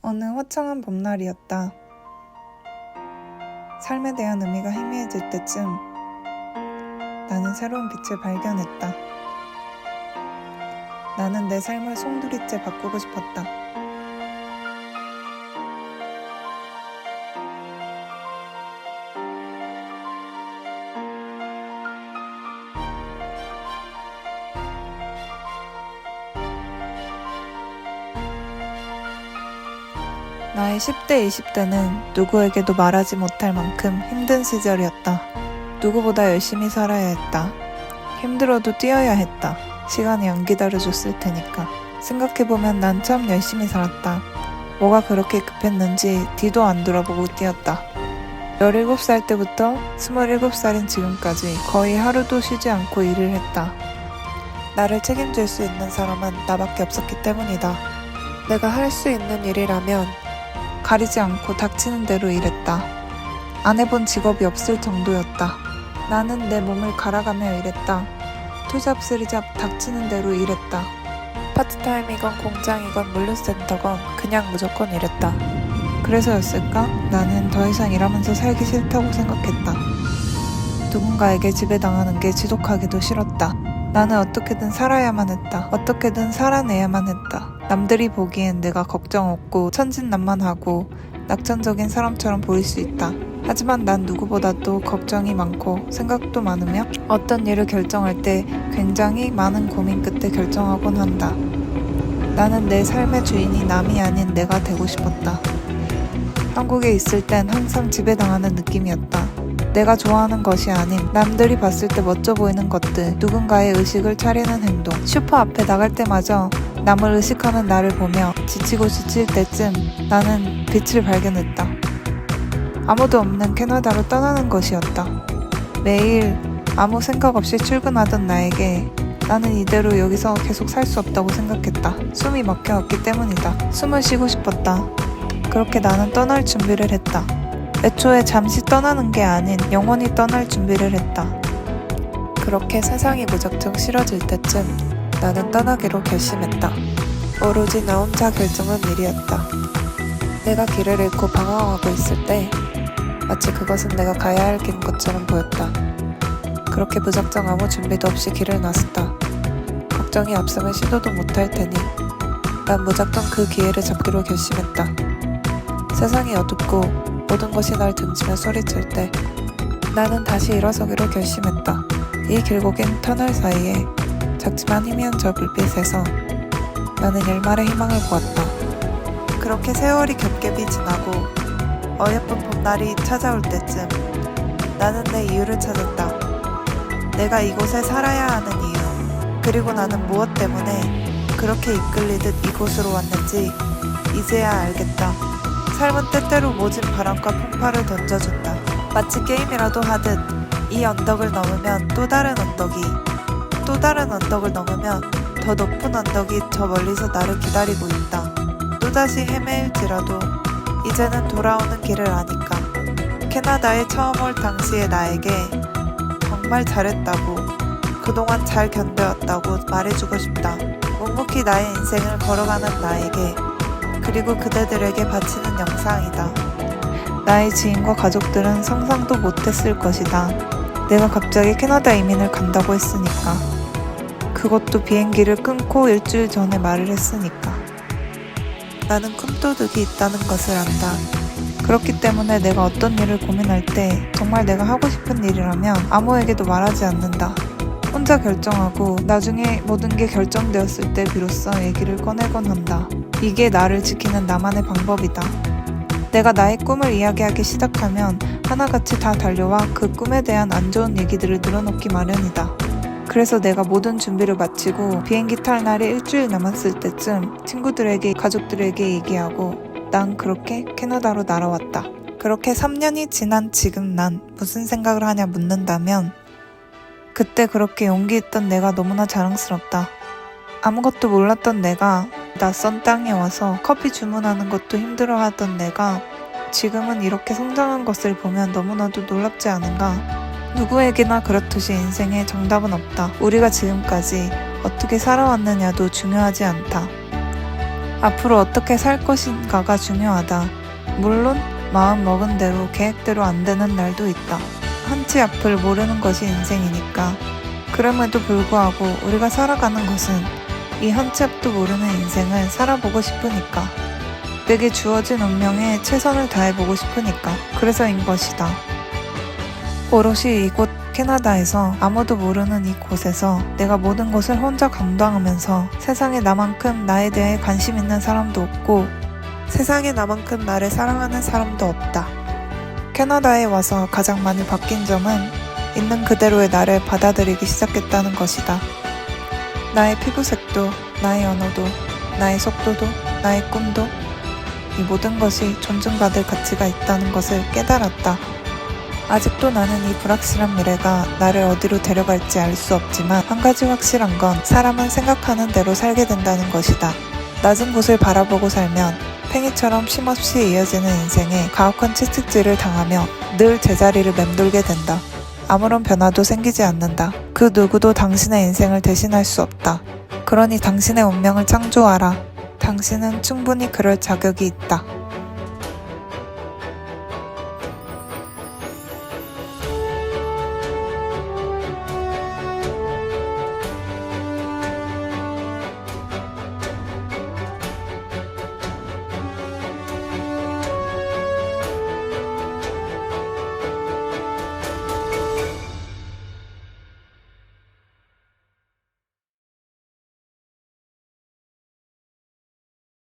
어느 화창한 봄날이었다. 삶에 대한 의미가 희미해질 때쯤 나는 새로운 빛을 발견했다. 나는 내 삶을 송두리째 바꾸고 싶었다. 나의 10대, 20대는 누구에게도 말하지 못할 만큼 힘든 시절이었다. 누구보다 열심히 살아야 했다. 힘들어도 뛰어야 했다. 시간이 안 기다려줬을 테니까. 생각해보면 난 참 열심히 살았다. 뭐가 그렇게 급했는지 뒤도 안 돌아보고 뛰었다. 17살 때부터 27살인 지금까지 거의 하루도 쉬지 않고 일을 했다. 나를 책임질 수 있는 사람은 나밖에 없었기 때문이다. 내가 할 수 있는 일이라면 가리지 않고 닥치는 대로 일했다. 안 해본 직업이 없을 정도였다. 나는 내 몸을 갈아가며 일했다. 투잡 쓰리잡 닥치는 대로 일했다. 파트타임이건 공장이건 물류센터건 그냥 무조건 일했다. 그래서였을까? 나는 더 이상 일하면서 살기 싫다고 생각했다. 누군가에게 지배당하는 게 지독하기도 싫었다. 나는 어떻게든 살아야만 했다. 어떻게든 살아내야만 했다. 남들이 보기엔 내가 걱정 없고 천진난만하고 낙천적인 사람처럼 보일 수 있다. 하지만 난 누구보다도 걱정이 많고 생각도 많으며 어떤 일을 결정할 때 굉장히 많은 고민 끝에 결정하곤 한다. 나는 내 삶의 주인이 남이 아닌 내가 되고 싶었다. 한국에 있을 땐 항상 지배당하는 느낌이었다. 내가 좋아하는 것이 아닌 남들이 봤을 때 멋져 보이는 것들, 누군가의 의식을 차리는 행동, 슈퍼 앞에 나갈 때마저 남을 의식하는 나를 보며 지치고 지칠 때쯤 나는 빛을 발견했다. 아무도 없는 캐나다로 떠나는 것이었다. 매일 아무 생각 없이 출근하던 나에게 나는 이대로 여기서 계속 살 수 없다고 생각했다. 숨이 막혀왔기 때문이다. 숨을 쉬고 싶었다. 그렇게 나는 떠날 준비를 했다. 애초에 잠시 떠나는 게 아닌 영원히 떠날 준비를 했다. 그렇게 세상이 무작정 싫어질 때쯤 나는 떠나기로 결심했다. 오로지 나 혼자 결정한 일이었다. 내가 길을 잃고 방황하고 있을 때 마치 그것은 내가 가야 할 길인 것처럼 보였다. 그렇게 무작정 아무 준비도 없이 길을 나섰다. 걱정이 앞서면 시도도 못할 테니 난 무작정 그 기회를 잡기로 결심했다. 세상이 어둡고 모든 것이 날 등지며 소리칠 때 나는 다시 일어서기로 결심했다. 이 길고긴 터널 사이에 작지만 희미한 저 불빛에서 나는 일말의 희망을 보았다. 그렇게 세월이 겹겹이 지나고 어여쁜 봄날이 찾아올 때쯤 나는 내 이유를 찾았다. 내가 이곳에 살아야 하는 이유, 그리고 나는 무엇 때문에 그렇게 이끌리듯 이곳으로 왔는지 이제야 알겠다. 삶은 때때로 모진 바람과 풍파를 던져준다. 마치 게임이라도 하듯 이 언덕을 넘으면 또 다른 언덕이, 또 다른 언덕을 넘으면 더 높은 언덕이 저 멀리서 나를 기다리고 있다. 또다시 헤매일지라도 이제는 돌아오는 길을 아니까. 캐나다에 처음 올 당시의 나에게 정말 잘했다고, 그동안 잘 견뎌왔다고 말해주고 싶다. 묵묵히 나의 인생을 걸어가는 나에게, 그리고 그대들에게 바치는 영상이다. 나의 지인과 가족들은 상상도 못했을 것이다. 내가 갑자기 캐나다 이민을 간다고 했으니까. 그것도 비행기를 끊고 일주일 전에 말을 했으니까. 나는 꿈도둑이 있다는 것을 안다. 그렇기 때문에 내가 어떤 일을 고민할 때 정말 내가 하고 싶은 일이라면 아무에게도 말하지 않는다. 혼자 결정하고 나중에 모든 게 결정되었을 때 비로소 얘기를 꺼내곤 한다. 이게 나를 지키는 나만의 방법이다. 내가 나의 꿈을 이야기하기 시작하면 하나같이 다 달려와 그 꿈에 대한 안 좋은 얘기들을 늘어놓기 마련이다. 그래서 내가 모든 준비를 마치고 비행기 탈 날이 일주일 남았을 때쯤 친구들에게, 가족들에게 얘기하고 난 그렇게 캐나다로 날아왔다. 그렇게 3년이 지난 지금 난 무슨 생각을 하냐 묻는다면 그때 그렇게 용기 있던 내가 너무나 자랑스럽다. 아무것도 몰랐던 내가, 낯선 땅에 와서 커피 주문하는 것도 힘들어하던 내가 지금은 이렇게 성장한 것을 보면 너무나도 놀랍지 않은가. 누구에게나 그렇듯이 인생에 정답은 없다. 우리가 지금까지 어떻게 살아왔느냐도 중요하지 않다. 앞으로 어떻게 살 것인가가 중요하다. 물론 마음 먹은 대로 계획대로 안 되는 날도 있다. 한치 앞을 모르는 것이 인생이니까. 그럼에도 불구하고 우리가 살아가는 것은 이 한치 앞도 모르는 인생을 살아보고 싶으니까. 내게 주어진 운명에 최선을 다해보고 싶으니까. 그래서인 것이다. 오롯이 이곳 캐나다에서 아무도 모르는 이곳에서 내가 모든 것을 혼자 감당하면서 세상에 나만큼 나에 대해 관심 있는 사람도 없고 세상에 나만큼 나를 사랑하는 사람도 없다. 캐나다에 와서 가장 많이 바뀐 점은 있는 그대로의 나를 받아들이기 시작했다는 것이다. 나의 피부색도, 나의 언어도, 나의 속도도, 나의 꿈도 이 모든 것이 존중받을 가치가 있다는 것을 깨달았다. 아직도 나는 이 불확실한 미래가 나를 어디로 데려갈지 알 수 없지만 한 가지 확실한 건 사람은 생각하는 대로 살게 된다는 것이다. 낮은 곳을 바라보고 살면 팽이처럼 쉼없이 이어지는 인생에 가혹한 채찍질을 당하며 늘 제자리를 맴돌게 된다. 아무런 변화도 생기지 않는다. 그 누구도 당신의 인생을 대신할 수 없다. 그러니 당신의 운명을 창조하라. 당신은 충분히 그럴 자격이 있다.